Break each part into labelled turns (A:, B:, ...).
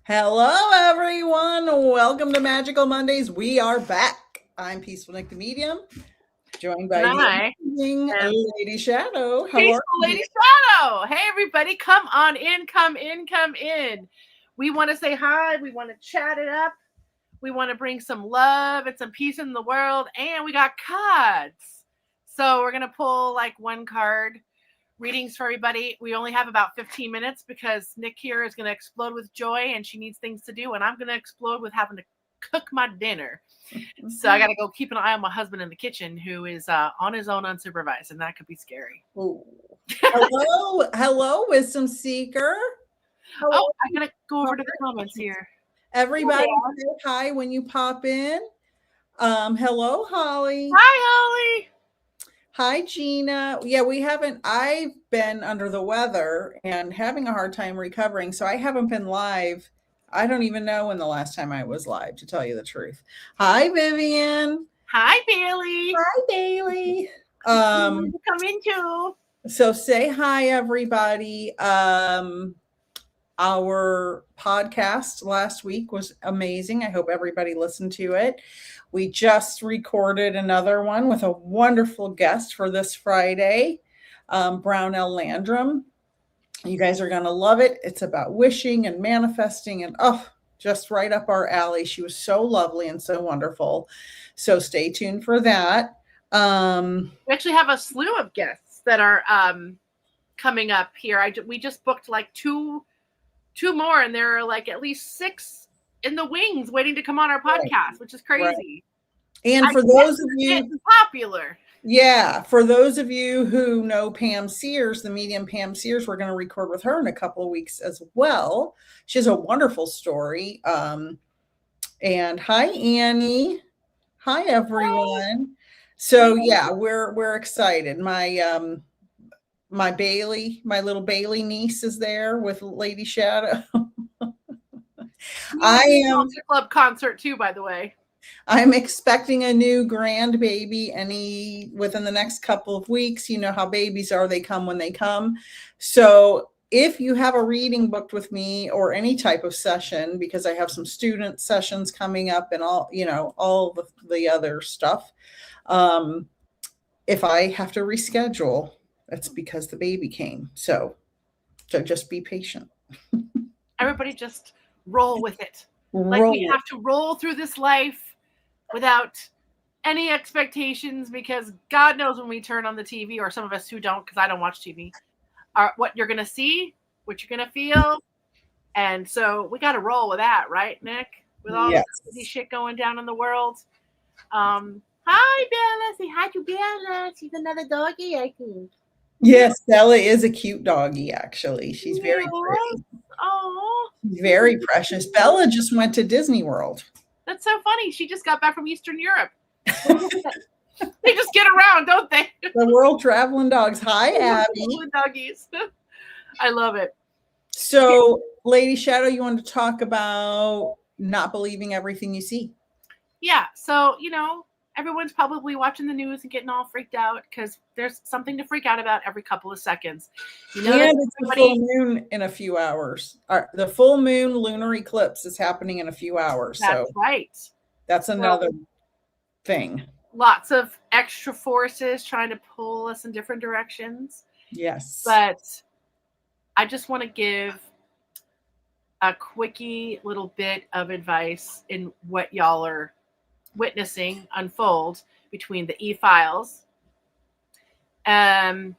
A: Hello, everyone. Welcome to Magical Mondays. We are back. I'm Peaceful Nik, the medium, joined by the amazing Lady Shadowe. How
B: Peaceful
A: are you?
B: Lady Shadowe. Hey, everybody, come on in, come in, come in. We want to say hi. We want to chat it up. We want to bring some love and some peace in the world. And we got cards. So we're going to pull like one card. Readings for everybody. We only have about 15 minutes because Nik here is going to explode with joy and she needs things to do. And I'm going to explode with having to cook my dinner. So I got to go keep an eye on my husband in the kitchen who is on his own unsupervised. And that could be scary.
A: Hello, Wisdom Seeker.
B: Hello. Oh, I'm going to go over to the comments here.
A: Everybody say hi when you pop in. Hello, Holly.
B: Hi, Holly.
A: Hi, Gina. Yeah, I've been under the weather and having a hard time recovering, so I haven't been live. I don't even know when the last time I was live, to tell you the truth. Hi, Vivian.
B: Hi, Bailey.
A: Hi, Bailey.
B: Come in too.
A: So say hi, everybody. Our podcast last week was amazing. I hope everybody listened to it. We just recorded another one with a wonderful guest for this Friday, Brownell Landrum. You guys are going to love it. It's about wishing and manifesting and just right up our alley. She was so lovely and so wonderful. So stay tuned for that.
B: We actually have a slew of guests that are coming up here. We just booked like two more, and there are like at least 6 in the wings waiting to come on our podcast, which is crazy. Right.
A: And for those of you,
B: it's popular.
A: Yeah, for those of you who know Pam Sears, the medium Pam Sears, we're going to record with her in a couple of weeks as well. She has a wonderful story. And hi, Annie. Hi, everyone. So yeah, we're excited. My Bailey, my little Bailey niece is there with Lady Shadowe.
B: I am club concert too, by the way.
A: I'm expecting a new grandbaby within the next couple of weeks. You know how babies are, they come when they come. So if you have a reading booked with me or any type of session, because I have some student sessions coming up and all the other stuff. If I have to reschedule, that's because the baby came. So just be patient.
B: Everybody just roll with it. We have to roll through this life without any expectations, because God knows when we turn on the TV, or some of us who don't, because I don't watch TV, what you're going to see, what you're going to feel. And so we got to roll with that, right, Nik? With all this shit going down in the world. Hi, Bella. Say hi to Bella. She's another doggy, I think.
A: Yes, Bella is a cute doggy, actually. She's very pretty.
B: Oh,
A: very precious. Bella just went to Disney World.
B: That's so funny. She just got back from Eastern Europe. They just get around, don't they?
A: The world traveling dogs. Hi, Abby.
B: Doggies. I love it.
A: So, Lady Shadowe, you wanted to talk about not believing everything you see.
B: Yeah. So, everyone's probably watching the news and getting all freaked out because there's something to freak out about every couple of seconds.
A: And it's the full moon in a few hours. The full moon lunar eclipse is happening in a few hours.
B: That's right.
A: That's another thing.
B: Lots of extra forces trying to pull us in different directions.
A: Yes.
B: But I just want to give a quickie little bit of advice in what y'all are witnessing unfold between the e-files and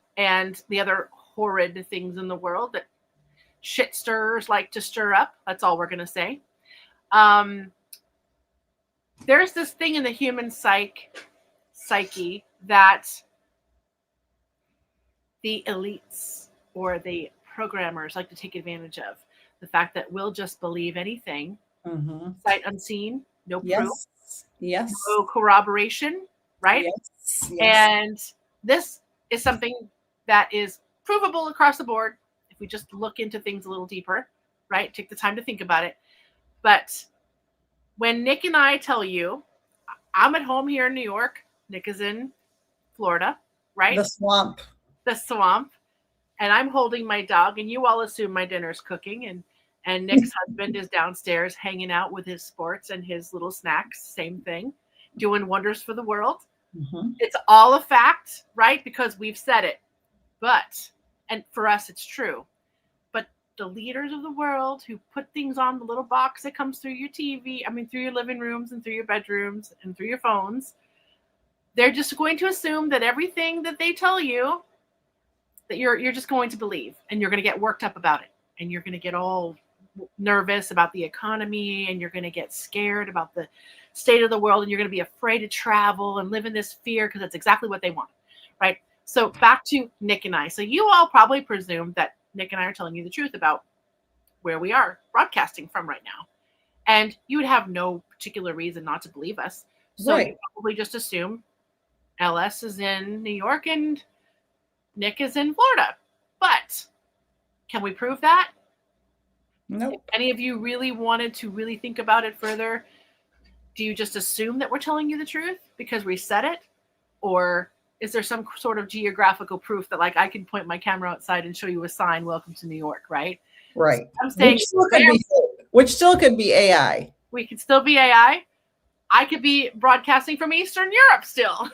B: the other horrid things in the world that shit stirrers like to stir up. That's all we're going to say. There's this thing in the human psyche that the elites or the programmers like to take advantage of. The fact that we'll just believe anything, sight unseen, no proof.
A: Yes.
B: No corroboration, right?
A: Yes.
B: And this is something that is provable across the board if we just look into things a little deeper, right? Take the time to think about it. But when Nik and I tell you, I'm at home here in New York, Nik is in Florida, right?
A: The swamp.
B: And I'm holding my dog, and you all assume my dinner's cooking, and And Nick's husband is downstairs hanging out with his sports and his little snacks, same thing, doing wonders for the world.
A: Mm-hmm.
B: It's all a fact, right? Because we've said it. But, and for us, it's true. But the leaders of the world who put things on the little box that comes through your TV, through your living rooms and through your bedrooms and through your phones, they're just going to assume that everything that they tell you, that you're just going to believe, and you're going to get worked up about it, and you're going to get all nervous about the economy, and you're going to get scared about the state of the world, and you're going to be afraid to travel and live in this fear because that's exactly what they want, right? So back to Nick and I. So you all probably presume that Nick and I are telling you the truth about where we are broadcasting from right now, and you would have no particular reason not to believe us. So
A: Right.
B: you probably just assume LS is in New York and Nick is in Florida. But can we prove that?
A: Nope.
B: If any of you really wanted to really think about it further, do you just assume that we're telling you the truth because we said it? Or is there some sort of geographical proof that, like, I can point my camera outside and show you a sign, welcome to New York, right?
A: Right.
B: So I'm saying
A: which still could be AI.
B: We could still be AI. I could be broadcasting from Eastern Europe still.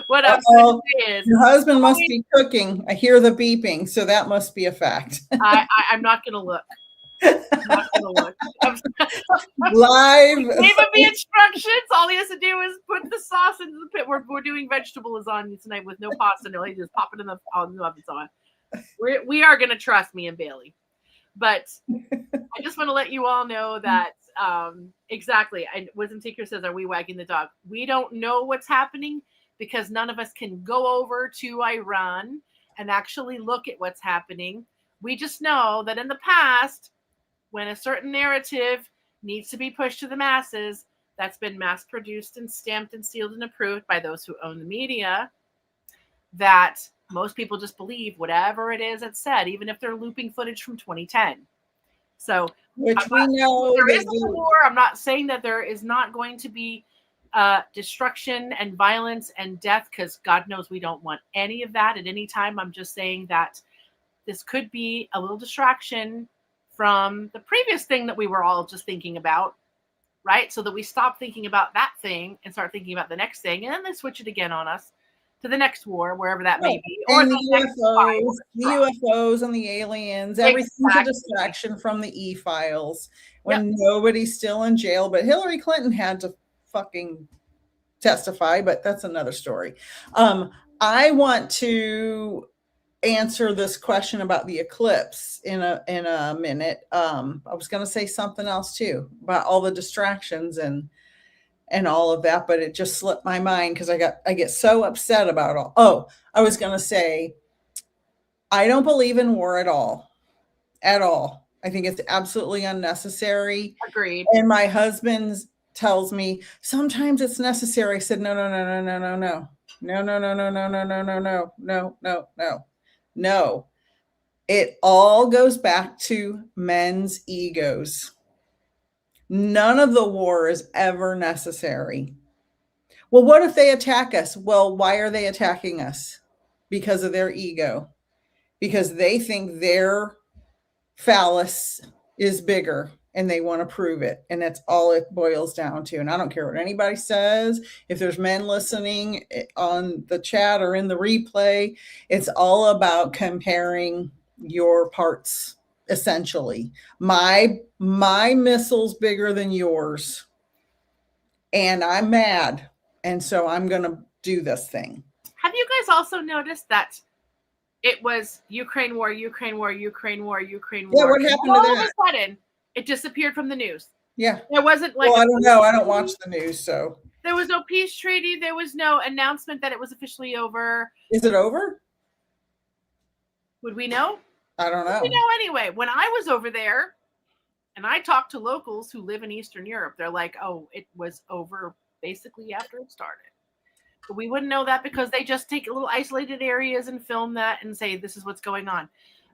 B: What I'm saying is,
A: your husband must be cooking. I hear the beeping, so that must be a fact.
B: I'm not going to look. I'm not going to look.
A: Live.
B: Gave him the instructions. All he has to do is put the sauce into the pit. We're doing vegetable lasagna tonight with no pasta. No, he just pop it in the oven. We are going to trust me and Bailey. But I just want to let you all know that exactly. Wisdom Seeker says, are we wagging the dog? We don't know what's happening because none of us can go over to Iran and actually look at what's happening. We just know that in the past, when a certain narrative needs to be pushed to the masses, that's been mass produced and stamped and sealed and approved by those who own the media, that most people just believe whatever it is that's said, even if they're looping footage from 2010. So,
A: which we know
B: there is a war. I'm not saying that there is not going to be destruction and violence and death, because God knows we don't want any of that at any time. I'm just saying that this could be a little distraction from the previous thing that we were all just thinking about, right? So that we stop thinking about that thing and start thinking about the next thing, and then they switch it again on us to the next war, wherever that may be. Or
A: and the UFOs and the aliens, everything's a distraction from the E-files when nobody's still in jail. But Hillary Clinton had to fucking testify, but that's another story. I want to answer this question about the eclipse in a minute. I was going to say something else too about all the distractions and all of that, but it just slipped my mind because I get so upset about all. Oh, I was going to say, I don't believe in war at all. I think it's absolutely unnecessary.
B: Agreed.
A: And my husband tells me sometimes it's necessary. I said, no. No. It all goes back to men's egos. None of the war is ever necessary. Well, what if they attack us? Well, why are they attacking us? Because of their ego. Because they think their phallus is bigger and they want to prove it. And that's all it boils down to. And I don't care what anybody says. If there's men listening on the chat or in the replay, it's all about comparing your parts. Essentially, my missile's bigger than yours, and I'm mad, and so I'm going to do this thing.
B: Have you guys also noticed that it was Ukraine war? Yeah,
A: what happened to that?
B: All of a sudden, it disappeared from the news.
A: Yeah,
B: there wasn't like.
A: Well, I don't know. I don't watch the news, so
B: there was no peace treaty. There was no announcement that it was officially over.
A: Is it over?
B: Would we know?
A: I don't know.
B: You know, anyway, when I was over there and I talked to locals who live in Eastern Europe, they're like, oh, it was over basically after it started. But we wouldn't know that because they just take little isolated areas and film that and say, this is what's going on.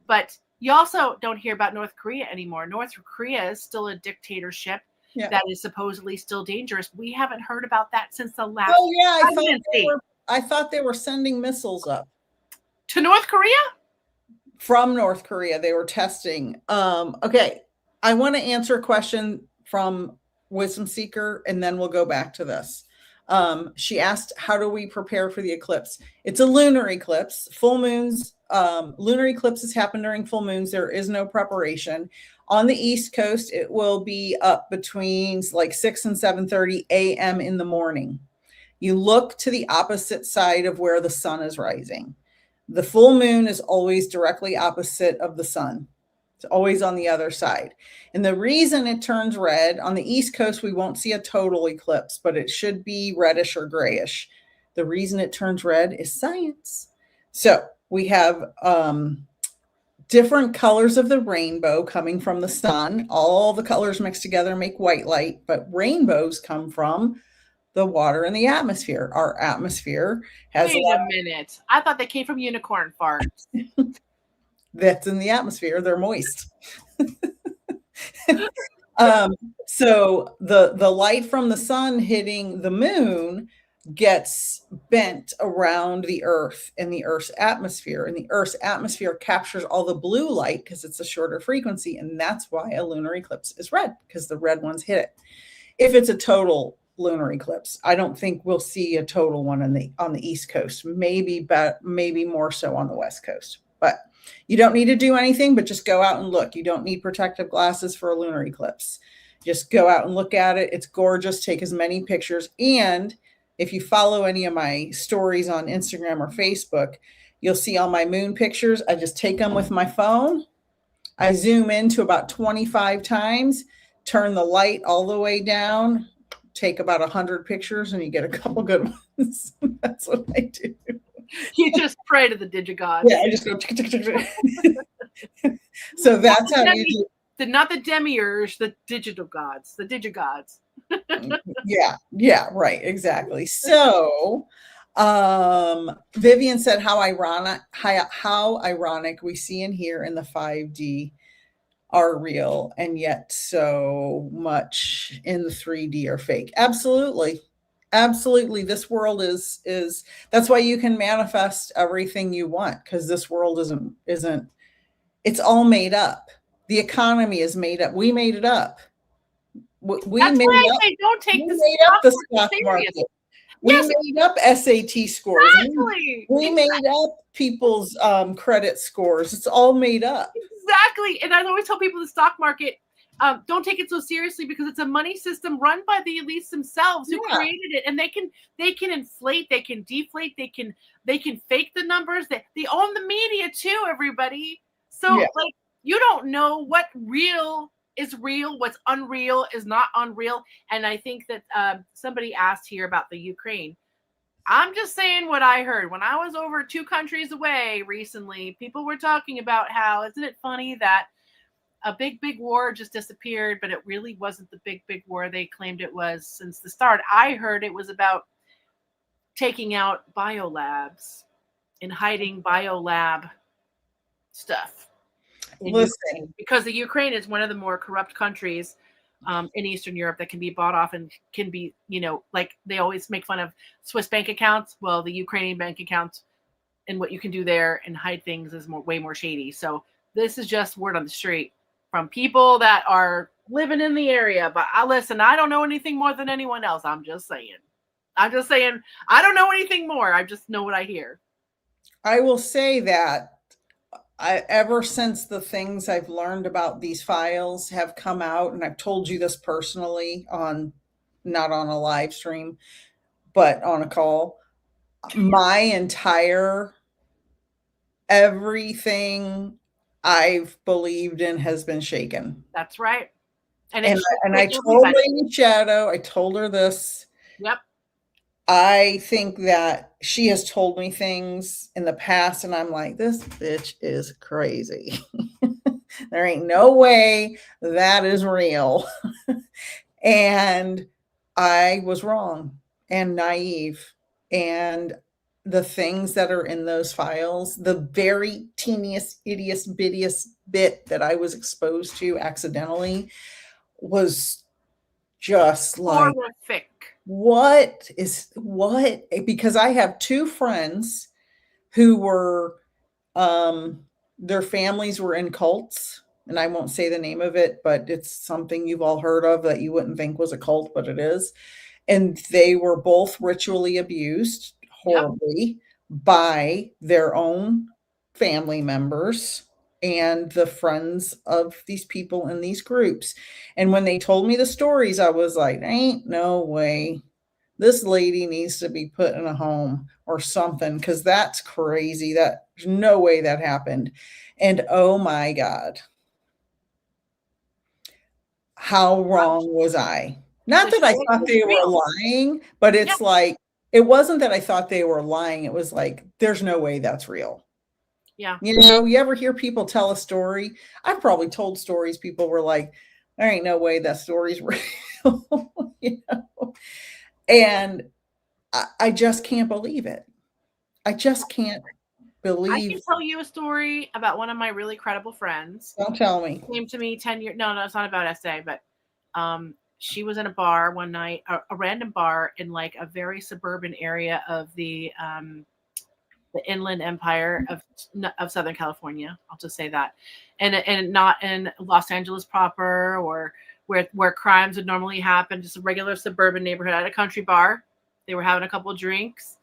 B: But you also don't hear about North Korea anymore. North Korea is still a dictatorship that is supposedly still dangerous. We haven't heard about that since the last
A: I thought they were sending missiles up.
B: To North Korea?
A: from North Korea. They were testing. Okay. I want to answer a question from Wisdom Seeker, and then we'll go back to this. She asked, how do we prepare for the eclipse? It's a lunar eclipse. Full moons, lunar eclipses happen during full moons. There is no preparation. On the East Coast, it will be up between like 6 and 7:30 a.m. in the morning. You look to the opposite side of where the sun is rising. The full moon is always directly opposite of the sun. It's always on the other side. And the reason it turns red, on the East Coast, we won't see a total eclipse, but it should be reddish or grayish. The reason it turns red is science. So we have different colors of the rainbow coming from the sun. All the colors mixed together make white light, but rainbows come from the water in the atmosphere. Our atmosphere has
B: Wait a minute. I thought they came from unicorn farts.
A: That's in the atmosphere. They're moist. So the light from the sun hitting the moon gets bent around the earth and the earth's atmosphere, and the earth's atmosphere captures all the blue light because it's a shorter frequency, and that's why a lunar eclipse is red, because the red ones hit it. If it's a total lunar eclipse, I don't think we'll see a total one on the East Coast, maybe more so on the West Coast. But you don't need to do anything but just go out and look. You don't need protective glasses for a lunar eclipse. Just go out and look at it. It's gorgeous. Take as many pictures. And if you follow any of my stories on Instagram or Facebook, you'll see all my moon pictures. I just take them with my phone. I zoom into about 25 times, turn the light all the way down, take about 100 pictures, and you get a couple good ones. That's what I do.
B: You just pray to the digigod.
A: Yeah, I just go. So that's how you do.
B: Not the demiurge, the digital gods, the digigods.
A: Yeah, right, exactly. So, Vivian said, how ironic we see and hear in the 5D are real, and yet so much in the 3D are fake. Absolutely. This world is that's why you can manifest everything you want, because this world isn't it's all made up. The economy is made up. We made it up.
B: That's why I say don't take the stock market.
A: We made up SAT scores.
B: Exactly.
A: We made up people's credit scores. It's all made up.
B: Exactly. And I always tell people the stock market, don't take it so seriously, because it's a money system run by the elites themselves who created it, and they can inflate, they can deflate, they can fake the numbers. They own the media too, everybody. So like, you don't know what real is real, what's unreal is not unreal. And I think that somebody asked here about the Ukraine. I'm just saying what I heard when I was over 2 countries away recently. People were talking about how, isn't it funny that a big war just disappeared, but it really wasn't the big war they claimed it was since the start. I heard it was about taking out biolabs and hiding biolab stuff.
A: Listen,
B: Ukraine, because the Ukraine is one of the more corrupt countries in Eastern Europe that can be bought off and can be, like they always make fun of Swiss bank accounts. Well, the Ukrainian bank accounts and what you can do there and hide things is way more shady. So this is just word on the street from people that are living in the area. But listen, I don't know anything more than anyone else. I'm just saying, I don't know anything more. I just know what I hear.
A: I will say that ever since the things I've learned about these files have come out, and I've told you this personally not on a live stream, but on a call, my entire everything I've believed in has been shaken.
B: That's right. And
A: I told Lady Shadowe, I told her this.
B: Yep.
A: I think that she has told me things in the past, and I'm like, this bitch is crazy. There ain't no way that is real. And I was wrong and naive. And the things that are in those files, the very teeniest, ittiest, bittiest bit that I was exposed to accidentally was just like
B: horrific.
A: What? Because I have 2 friends who were their families were in cults, and I won't say the name of it, but it's something you've all heard of that you wouldn't think was a cult, but it is. And they were both ritually abused
B: Yep.
A: horribly by their own family members and the friends of these people in these groups. And when they told me the stories, I was like, ain't no way. This lady needs to be put in a home or something, because that's crazy. That there's no way that happened. And oh my God, how wrong was I? Not
B: The
A: that I
B: shit
A: thought
B: is
A: they were
B: real.
A: lying, but
B: Yeah.
A: it's like, it wasn't that I thought they were lying. It was like, there's no way that's real.
B: Yeah.
A: You know, you ever hear people tell a story? I've probably told stories people were like, there ain't no way that story's real. You know? And I just can't believe it. I just can't
B: I can
A: believe.
B: tell you a story about one of my really credible friends.
A: Don't tell me.
B: Came to me 10 years. No, it's not about SA, but she was in a bar one night, a random bar in like a very suburban area of the Inland Empire of Southern California. I'll just say that, and not in Los Angeles proper or where crimes would normally happen. Just a regular suburban neighborhood at a country bar. They were having a couple of drinks.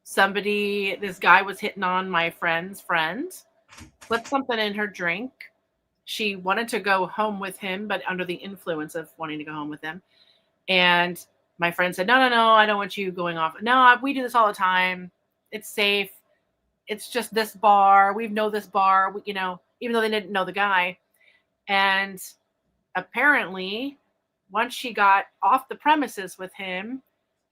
B: This guy was hitting on my friend's friend, put something in her drink. She wanted to go home with him, but under the influence of wanting to go home with him. And my friend said, no, I don't want you going off. No, we do this all the time. It's safe. It's just this bar. We know this bar, even though they didn't know the guy. And apparently, once she got off the premises with him,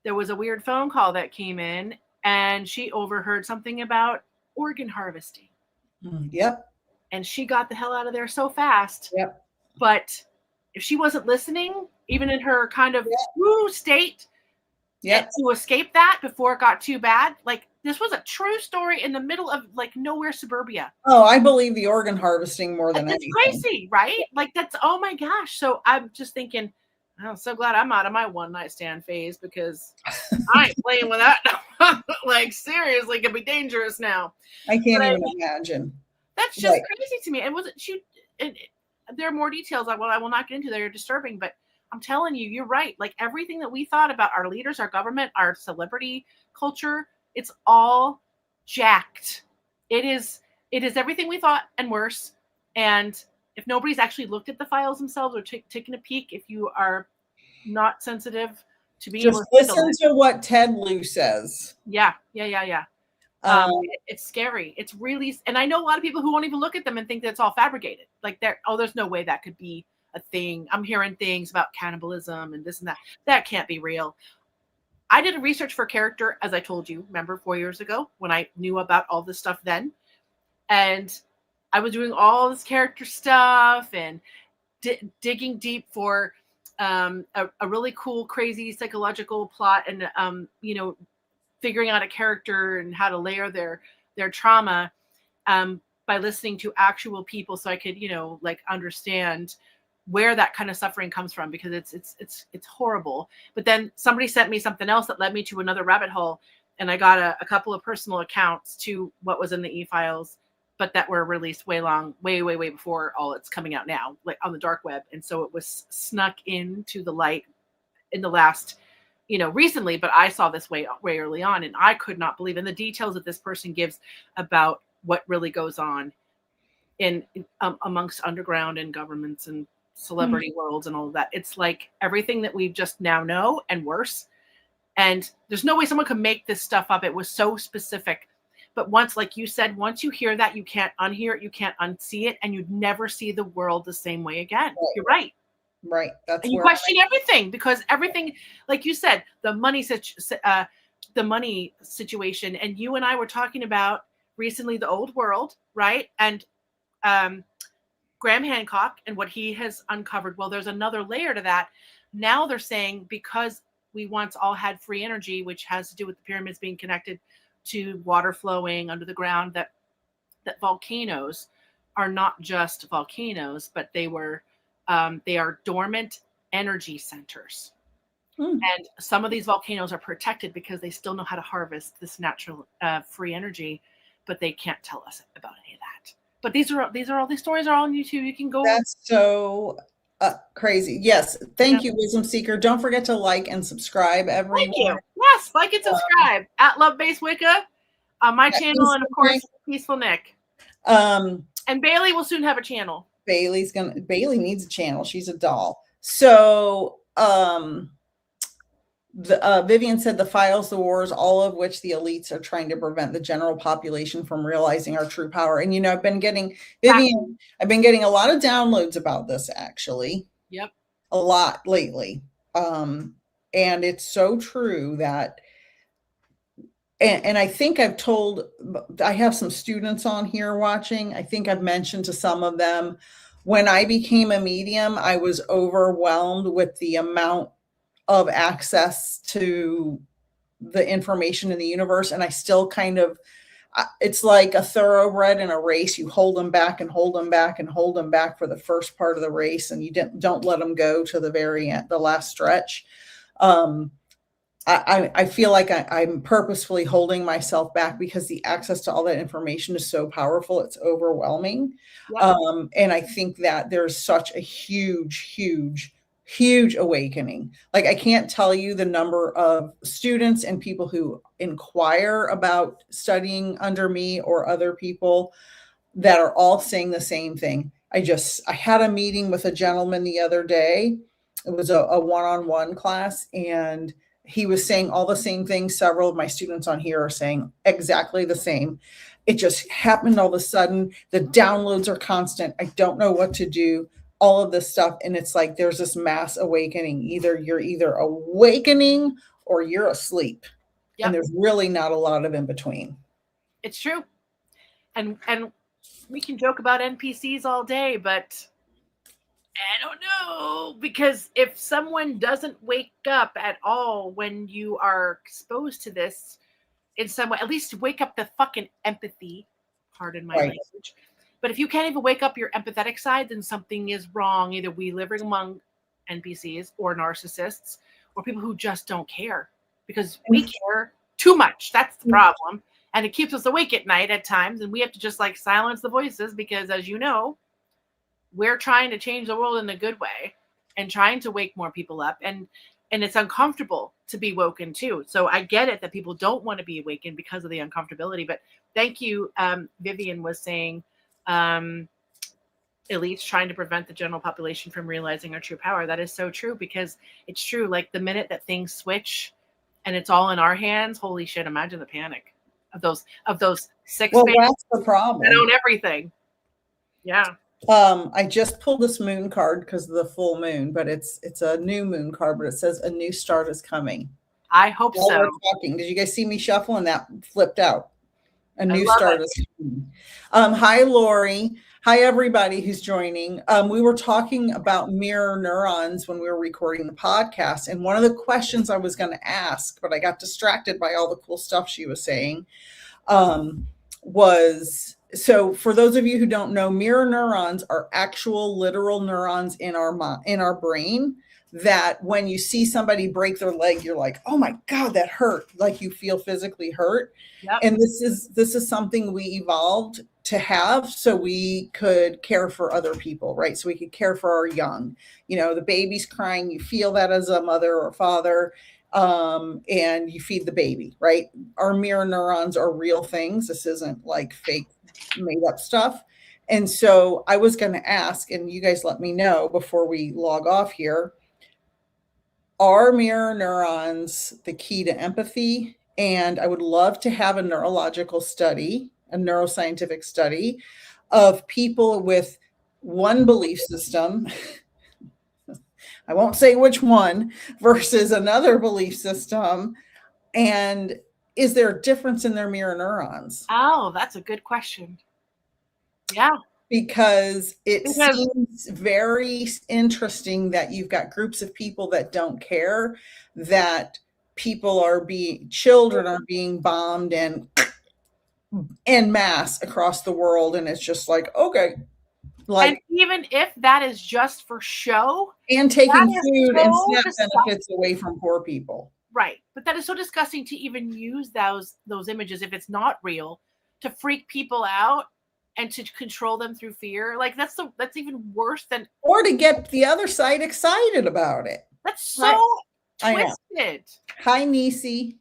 B: there was a weird phone call that came in, and she overheard something about organ harvesting.
A: Yep.
B: And she got the hell out of there so fast.
A: Yep.
B: But if she wasn't listening, even in her kind of state, to escape that before it got too bad, like this was a true story in the middle of like nowhere suburbia.
A: Oh, I believe the organ harvesting more than
B: That's
A: anything.
B: crazy, right? Like that's, oh my gosh. So I'm just thinking, I'm so glad I'm out of my one night stand phase, because I ain't playing with that. Like seriously, it could be dangerous now.
A: I can't even imagine.
B: That's just crazy to me. And wasn't she? And there are more details I will not get into. They're disturbing, but I'm telling you, you're right. Like everything that we thought about our leaders, our government, our celebrity culture, it's all jacked. It is everything we thought and worse. And if nobody's actually looked at the files themselves or taken a peek, if you are not sensitive to being
A: just
B: able to
A: listen to what Ted Lieu says.
B: Yeah. It's scary. It's really, and I know a lot of people who won't even look at them and think that it's all fabricated. Like there's no way that could be a thing. I'm hearing things about cannibalism and this and that. That can't be real. I did a research for character, as I told you, remember 4 years ago when I knew about all this stuff then. And I was doing all this character stuff and digging deep for a really cool, crazy psychological plot and, figuring out a character and how to layer their trauma by listening to actual people, so I could understand where that kind of suffering comes from, because it's horrible. But then somebody sent me something else that led me to another rabbit hole, and I got a couple of personal accounts to what was in the e-files, but that were released way before all it's coming out now, like on the dark web. And so it was snuck into the light in the last recently, but I saw this way early on, and I could not believe in the details that this person gives about what really goes on in amongst underground and governments and celebrity worlds and all of that. It's like everything that we just now know and worse. And there's no way someone could make this stuff up. It was so specific. But once, like you said, once you hear that, you can't unhear it, you can't unsee it, and you'd never see the world the same way again. Right. You're right.
A: Right. That's
B: and you question everything, because everything, like you said, the money situation, and you and I were talking about recently the old world, right? And Graham Hancock and what he has uncovered. Well, there's another layer to that. Now they're saying, because we once all had free energy, which has to do with the pyramids being connected to water flowing under the ground, that volcanoes are not just volcanoes, but they are dormant energy centers. And some of these volcanoes are protected because they still know how to harvest this natural free energy, but they can't tell us about any of that. But these stories are all on YouTube. You can go.
A: That's so crazy. Yes. Thank you, Wisdom Seeker. Don't forget to like and subscribe, everyone.
B: Thank you. Yes, like and subscribe at Love Based Wicca on my channel, and of course Peaceful Nik. And Bailey will soon have a channel.
A: Bailey needs a channel. She's a doll. So Vivian said the files, the wars, all of which the elites are trying to prevent the general population from realizing our true power. And I've been getting I've been getting a lot of downloads about this, actually.
B: Yep.
A: A lot lately. And it's so true that, and I think I have some students on here watching. I think I've mentioned to some of them, when I became a medium, I was overwhelmed with the amount of access to the information in the universe. And I still it's like a thoroughbred in a race. You hold them back and hold them back and hold them back for the first part of the race. And you don't let them go to the very end, the last stretch. I feel like I'm purposefully holding myself back because the access to all that information is so powerful. It's overwhelming. Yep. And I think that there's such a huge awakening. Like, I can't tell you the number of students and people who inquire about studying under me or other people that are all saying the same thing. I had a meeting with a gentleman the other day. It was a one-on-one class, and he was saying all the same things. Several of my students on here are saying exactly the same. It just happened all of a sudden. The downloads are constant. I don't know what to do. All of this stuff. And it's like, there's this mass awakening. You're either awakening or you're asleep. Yep. And there's really not a lot of in between.
B: It's true. And we can joke about NPCs all day, but I don't know, because if someone doesn't wake up at all when you are exposed to this in some way, at least wake up the fucking empathy, pardon my language. But if you can't even wake up your empathetic side, then something is wrong. Either we live among NPCs or narcissists or people who just don't care, because we care too much. That's the problem. And it keeps us awake at night at times. And we have to just like silence the voices because, as you know, we're trying to change the world in a good way and trying to wake more people up. And it's uncomfortable to be woken too. So I get it that people don't want to be awakened because of the uncomfortability. But thank you. Vivian was saying, elites trying to prevent the general population from realizing our true power. That is so true, because it's true. Like, the minute that things switch and it's all in our hands, holy shit, imagine the panic of those 6
A: well, that's the problem.
B: that own everything. Yeah.
A: I just pulled this moon card because of the full moon, but it's a new moon card, but it says a new start is coming.
B: I hope so.
A: We're talking. Did you guys see me shuffle and that flipped out? A new start is coming. Hi, Lori. Hi, everybody who's joining. We were talking about mirror neurons when we were recording the podcast. And one of the questions I was going to ask, but I got distracted by all the cool stuff she was saying, was, so for those of you who don't know, mirror neurons are actual literal neurons in our brain, that when you see somebody break their leg, you're like, oh my God, that hurt. Like, you feel physically hurt. Yep. And this is something we evolved to have so we could care for other people, right? So we could care for our young. The baby's crying, you feel that as a mother or father, and you feed the baby, right? Our mirror neurons are real things. This isn't like fake made up stuff. And so I was going to ask, and you guys let me know before we log off here, are mirror neurons the key to empathy? And I would love to have a neurological study, a neuroscientific study of people with one belief system, I won't say which one, versus another belief system. And is there a difference in their mirror neurons?
B: Oh, that's a good question. Yeah.
A: Because it seems very interesting that you've got groups of people that don't care, that children are being bombed and en masse across the world. And it's just like, okay. Like,
B: and even if that is just for show.
A: And taking food and SNAP benefits away from poor people.
B: Right. But that is so disgusting to even use those images, if it's not real, to freak people out. and to control them through fear. Like that's even worse than,
A: or to get the other side excited about it.
B: that's so
A: I know.
B: twisted.
A: Hi, Nisi.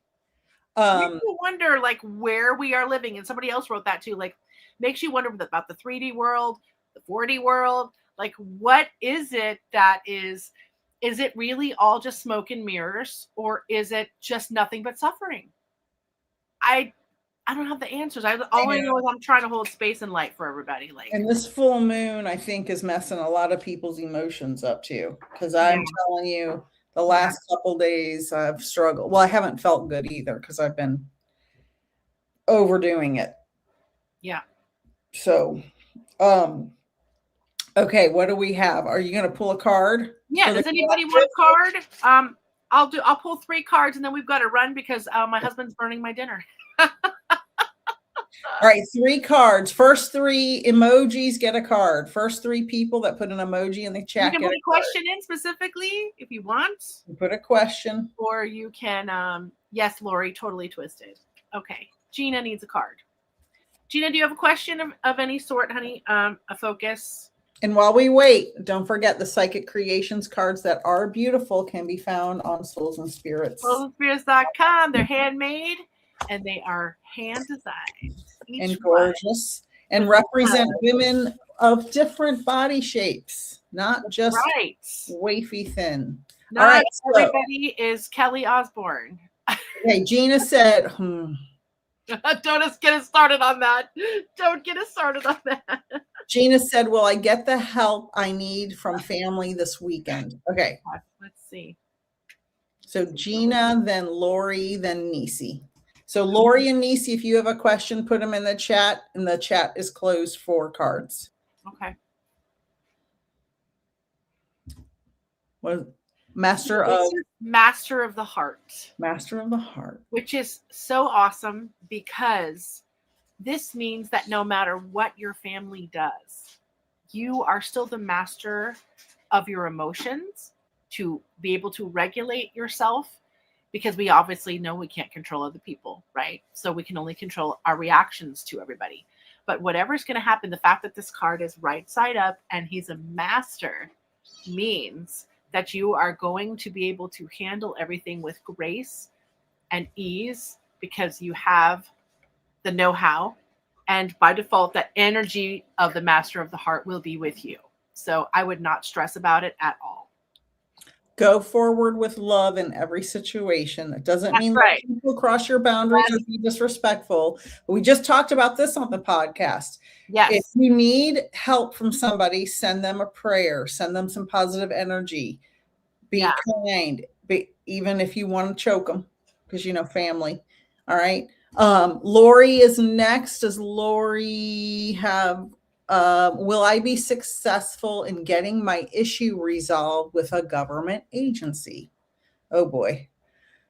B: Makes you wonder like where we are living. And somebody else wrote that too. Like makes you wonder about the 3D world, the 4D world. Like what is it that is it really all just smoke and mirrors, or is it just nothing but suffering? I don't have the answers. All I know is I'm trying to hold space and light for everybody. Like,
A: and this full moon, I think, is messing a lot of people's emotions up too. Because I'm telling you, the last couple days I've struggled. Well, I haven't felt good either because I've been overdoing it.
B: Yeah.
A: So, okay, what do we have? Are you going to pull a card?
B: Yeah. Does anybody want a card? I'll pull 3 cards and then we've got to run because my husband's burning my dinner.
A: All right, 3 cards. First 3 emojis get a card. First 3 people that put an emoji in the chat.
B: You can put a question in specifically if you want.
A: You put a question.
B: Or you can, yes, Lori, totally twisted. Okay. Gina needs a card. Gina, do you have a question of any sort, honey? A focus?
A: And while we wait, don't forget the Psychic Creations cards that are beautiful can be found on Souls and Spirits.
B: soulsandspirits.com. They're handmade and they are hand designed.
A: And gorgeous. And represent women of different body shapes, not just wafy thin.
B: Not all right, everybody is Kelly Osbourne.
A: Okay, Gina said,
B: Don't get us started on that. Don't get us started on that.
A: Gina said, will I get the help I need from family this weekend? Okay.
B: Let's see.
A: So Gina, then Lori, then Nisi. So Lori and Nisi, if you have a question, put them in the chat, and the chat is closed for cards.
B: Okay.
A: What? Master of
B: the Heart.
A: Master of the Heart.
B: Which is so awesome because this means that no matter what your family does, you are still the master of your emotions to be able to regulate yourself, because we obviously know we can't control other people, right? So we can only control our reactions to everybody. But whatever's going to happen, the fact that this card is right side up and he's a master means that you are going to be able to handle everything with grace and ease because you have the know-how. And by default, that energy of the Master of the Heart will be with you. So I would not stress about it at all.
A: Go forward with love in every situation. It doesn't mean that people cross your boundaries or be disrespectful. We just talked about this on the podcast.
B: Yes.
A: If you need help from somebody, send them a prayer, send them some positive energy. Be kind, even if you want to choke them, because family. All right. Lori is next. Does Lori have will I be successful in getting my issue resolved with a government agency? Oh boy.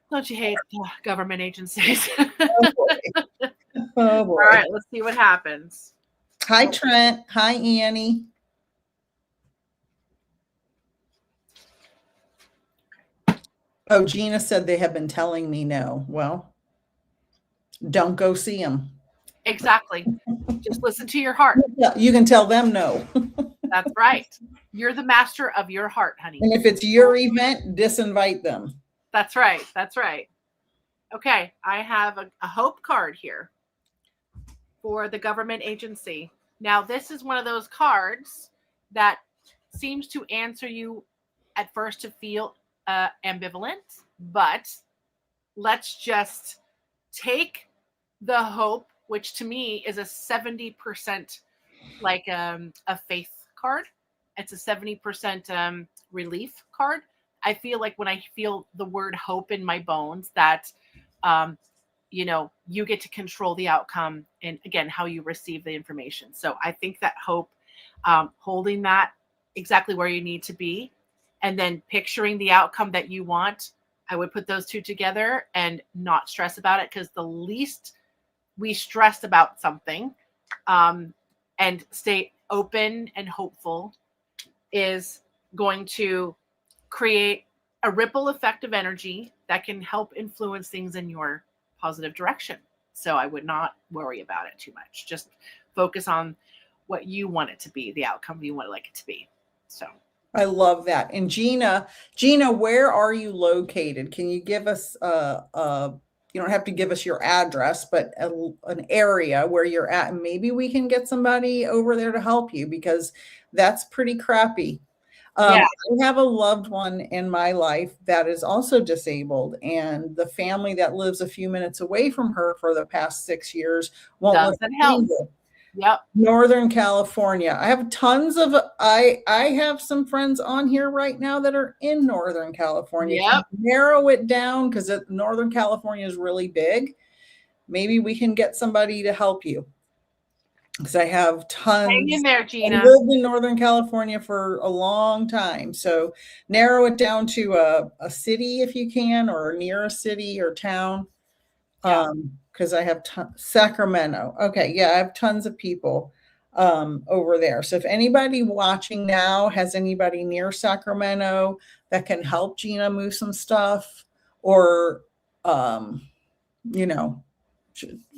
B: Don't you hate government agencies?
A: Oh boy. Oh boy.
B: All right, let's see what happens.
A: Hi, Trent. Hi, Annie. Oh, Gina said they have been telling me no. Well, don't go see them.
B: Exactly. Just listen to your heart.
A: You can tell them no.
B: That's right. You're the master of your heart, honey.
A: And if it's your event, disinvite them.
B: That's right. That's right. Okay. I have a hope card here for the government agency. Now, this is one of those cards that seems to answer you at first to feel ambivalent, but let's just take the hope, which to me is a 70% like a faith card. It's a 70% relief card. I feel like when I feel the word hope in my bones that, you get to control the outcome and again, how you receive the information. So I think that hope, holding that exactly where you need to be, and then picturing the outcome that you want, I would put those two together and not stress about it, because the least we stress about something and stay open and hopeful is going to create a ripple effect of energy that can help influence things in your positive direction. So I would not worry about it too much. Just focus on what you want it to be, the outcome you want like it to be. So
A: I love that. And Gina, where are you located? Can you give us you don't have to give us your address, but an area where you're at, and maybe we can get somebody over there to help you, because that's pretty crappy.
B: yeah,
A: I have a loved one in my life that is also disabled, and the family that lives a few minutes away from her for the past 6 years won't let
B: doesn't
A: her
B: help.
A: be.
B: Yep.
A: Northern California. I have tons of I have some friends on here right now that are in Northern California. Can
B: Yep.
A: you narrow it down, because Northern California is really big. Maybe we can get somebody to help you, because I have tons.
B: Hang in there,
A: I
B: Gina.
A: lived in Northern California for a long time. So narrow it down to a city if you can, or near a city or town.
B: Yeah.
A: Because I have Sacramento. Okay, yeah, I have tons of people over there. So if anybody watching now has anybody near Sacramento that can help Gina move some stuff, or you know,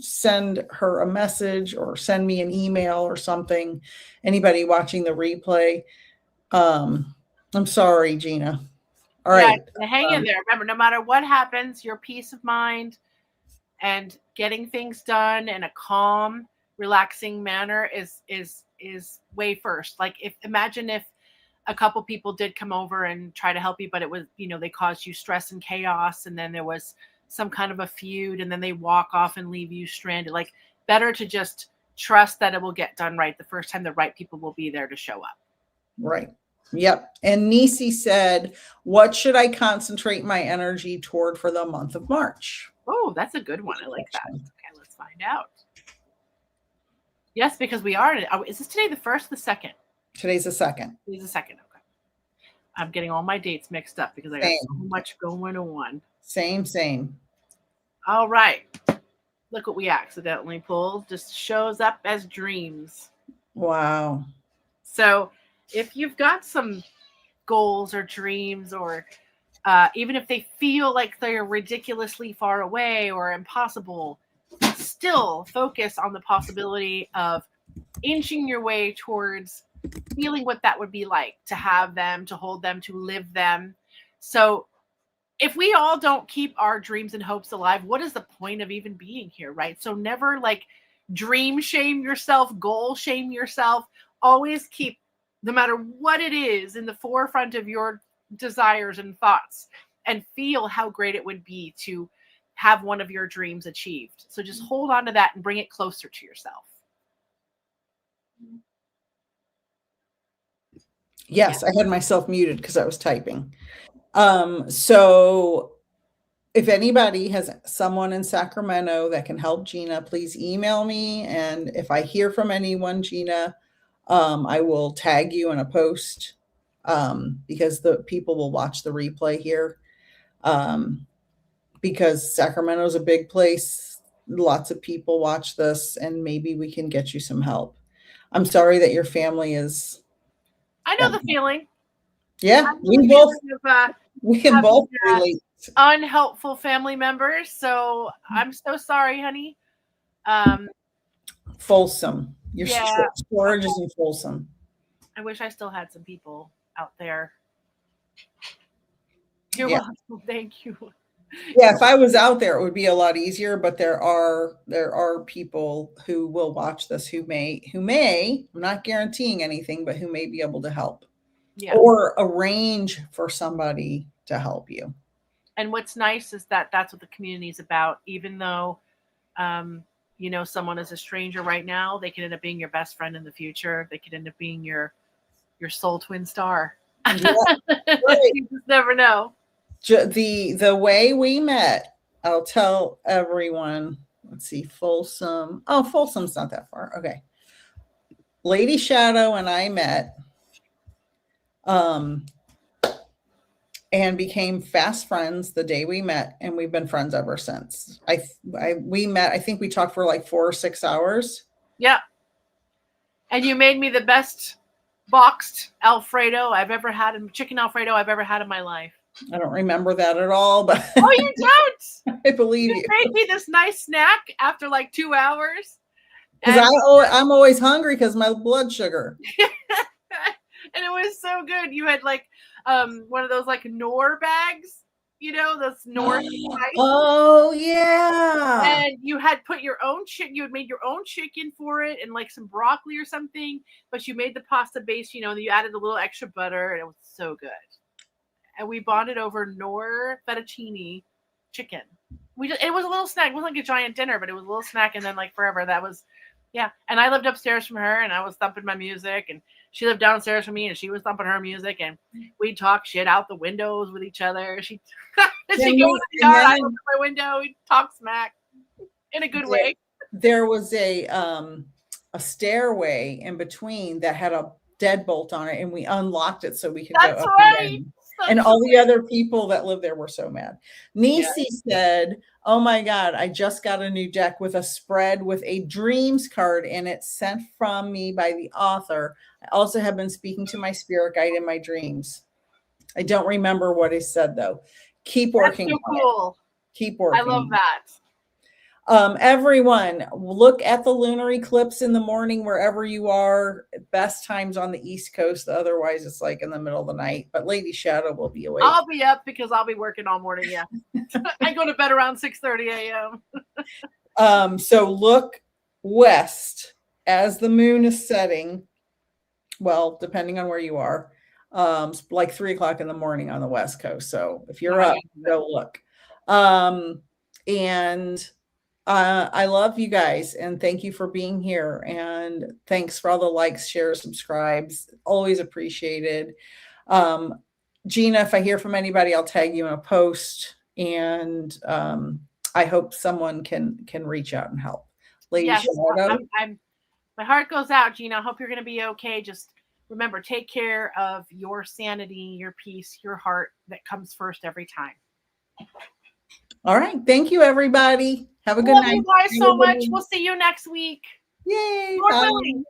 A: send her a message or send me an email or something. Anybody watching the replay, I'm sorry, Gina. All right.
B: Hang in there. Remember, no matter what happens, your peace of mind and getting things done in a calm, relaxing manner is way first. Like, imagine if a couple people did come over and try to help you, but it was, they caused you stress and chaos, and then there was some kind of a feud, and then they walk off and leave you stranded. Like, better to just trust that it will get done right the first time. The right people will be there to show up.
A: Right. Yep. And Nisi said, what should I concentrate my energy toward for the month of March?
B: Oh, that's a good one. I like that. Okay, let's find out. Yes, because we are. Is this today the 1st, the 2nd?
A: Today's the 2nd.
B: Today's the 2nd. Okay. I'm getting all my dates mixed up because I got so much going on.
A: Same.
B: All right. Look what we accidentally pulled. Just shows up as dreams.
A: Wow.
B: So if you've got some goals or dreams, or even if they feel like they're ridiculously far away or impossible, still focus on the possibility of inching your way towards feeling what that would be like to have them, to hold them, to live them. So if we all don't keep our dreams and hopes alive, what is the point of even being here, right? So never dream shame yourself, goal shame yourself. Always keep, no matter what it is, in the forefront of your desires and thoughts, and feel how great it would be to have one of your dreams achieved. So just hold on to that and bring it closer to yourself.
A: Yes, yeah. I had myself muted because I was typing. So if anybody has someone in Sacramento that can help Gina, please email me. And if I hear from anyone, Gina, I will tag you in a post, because the people will watch the replay here. Because Sacramento is a big place. Lots of people watch this, and maybe we can get you some help. I'm sorry that your family is.
B: I know the feeling.
A: Yeah, we can both relate.
B: Unhelpful family members. So I'm so sorry, honey.
A: Folsom. Your storage is in Folsom.
B: I wish I still had some people out there. You're welcome. Thank you.
A: Yeah, if I was out there, it would be a lot easier. But there are people who will watch this who may, I'm not guaranteeing anything, but who may be able to help, or arrange for somebody to help you.
B: And what's nice is that that's what the community is about. Even though, someone is a stranger right now, they can end up being your best friend in the future. They could end up being your soul twin star. Yeah, right. You just never know.
A: The way we met, I'll tell everyone. Let's see, Folsom. Oh, Folsom's not that far. Okay. Lady Shadowe and I met, and became fast friends the day we met, and we've been friends ever since. We met, I think we talked for like 4 or 6 hours.
B: Yeah. And you made me the best boxed Alfredo I've ever had, chicken Alfredo I've ever had in my life.
A: I don't remember that at all, but
B: Oh, you don't?
A: I believe you.
B: Made me this nice snack after like 2 hours.
A: Because I'm always hungry because my blood sugar.
B: And it was so good. You had like one of those like Knorr bags, you know, those Knorr spice.
A: Oh yeah.
B: And you had put your own chicken. You had made your own chicken for it, and like some broccoli or something. But you made the pasta base, you know, and you added a little extra butter, and it was so good. And we bonded over Knorr fettuccine chicken. It was a little snack. It wasn't like a giant dinner, but it was a little snack. And then like forever, that was, yeah. And I lived upstairs from her, and I was thumping my music, and she lived downstairs from me, and she was thumping her music, and we'd talk shit out the windows with each other. She'd go to the yard, I opened my window, we'd talk smack in a good way.
A: There was a stairway in between that had a deadbolt on it, and we unlocked it so we could go up
B: right.
A: And all the other people that lived there were so mad. Nisi said, oh my God, I just got a new deck with a spread with a dreams card in it sent from me by the author. I also have been speaking to my spirit guide in my dreams. I don't remember what he said though. Keep working.
B: That's so cool.
A: Keep working.
B: I love that.
A: Everyone, look at the lunar eclipse in the morning wherever you are. Best times on the East Coast. Otherwise, it's like in the middle of the night. But Lady Shadowe will be awake.
B: I'll be up because I'll be working all morning. Yeah, I go to bed around 6:30 a.m.
A: So look west as the moon is setting. Well, depending on where you are, like 3 o'clock in the morning on the West Coast. So if you're up, go look. And I love you guys and thank you for being here. And thanks for all the likes, shares, subscribes. Always appreciated. Gina, if I hear from anybody, I'll tag you in a post. And I hope someone can reach out and help. Lady Shadowe.
B: My heart goes out, Gina. I hope you're going to be okay. Just remember, take care of your sanity, your peace, your heart. That comes first every time.
A: All right. Thank you, everybody. Have a good night.
B: Love you guys so much. We'll see you next week.
A: Yay.
B: Lord willing.